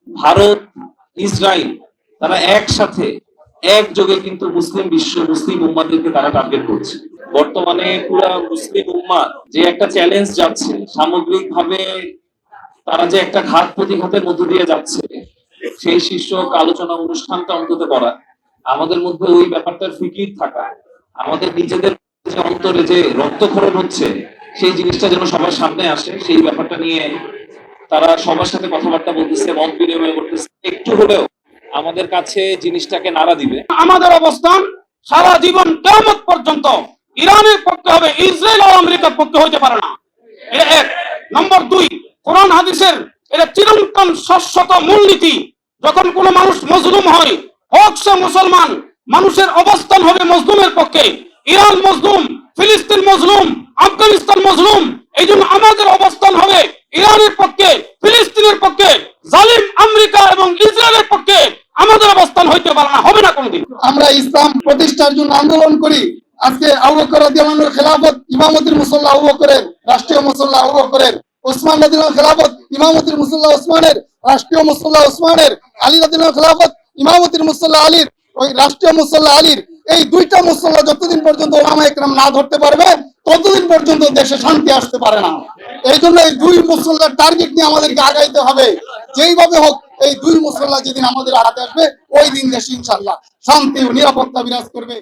Bharat, Israel তারা একসাথে একযোগে কিন্তু মুসলিম বিশ্ব, মুসলিম উম্মাদেরকে তারা টার্গেট করছে। বর্তমানে পুরা মুসলিম উম্মাহ যে একটা চ্যালেঞ্জ যাচ্ছে, সামগ্রিকভাবে তারা যে একটা ঘাত প্রতিঘাতের মধ্য দিয়ে যাচ্ছে, সেই শীর্ষক আলোচনা অনুষ্ঠানটা অন্তত করা, আমাদের মধ্যে ওই ব্যাপারটার ফিকির থাকা, আমাদের নিজেদের যে অন্তরে যে রক্তক্ষরণ হচ্ছে সেই জিনিসটা যেন সবার সামনে আসে, সেই ব্যাপারটা নিয়ে তারা সবার সাথে কথাবার্তা বলতেছে, মত বিনিময় করতেছে, একটু হলেও আমাদের কাছে জিনিসটাকে নাড়া দিবে। আমাদের অবস্থান সারা জীবন কিয়ামত পর্যন্ত ইরানের পক্ষে হবে, ইসরায়েল ও আমেরিকার পক্ষে হইতে পারে না। এটা এক। নম্বর দুই, কোরআন হাদিসের এটা চিরন্তন শাশ্বত মূলনীতি। যখন কোনো মানুষ মজলুম হয়, হোক সে মুসলমান, মানুষের অবস্থান হবে মজলুমের পক্ষে। ইরান মজলুম, ফিলিস্তিন মজলুম, আফগানিস্তান মজলুম, এই জন্য আমাদের অবস্থান হবে ইরানের পক্ষে, ফিলিস্তিনের পক্ষে। জালিম আমেরিকা এবং ইসরায়েলের পক্ষে আমাদের অবস্থান হইতে পারে না, হবে না কোনোদিন। আমরা ইসলাম প্রতিষ্ঠার জন্য আন্দোলন করি। আজকে আবু বকর রাদিয়াল্লাহু আনহুর খেলাফত ইমামতির মুসল্লা আবু বকরের, রাষ্ট্রীয় মুসল্লা আবু বকরের। ওসমান রাদিয়াল্লাহু খেলাফত ইমামতির মুসল্লা ওসমানের, রাষ্ট্রীয় মুসল্লা ওসমানের। আলী রাদিয়াল্লাহু খেলাফত ইমামতির মুসল্লা আলীর, ওই রাষ্ট্রীয় মুসল্লা আলীর। এই দুইটা মুসল্লা যতদিন পর্যন্ত ওলামায়ে কেরাম না ধরতে পারবে, ততদিন পর্যন্ত দেশে শান্তি আসতে পারে না। এই জন্য এই দুই মুসল্লার টার্গেট নিয়ে আমাদেরকে আগাইতে হবে। যেইভাবে হোক এই দুই মুসল্লা যেদিন আমাদের হাতে আসবে, ওই দিন দেশে ইনশাআল্লাহ শান্তি ও নিরাপত্তা বিরাজ করবে।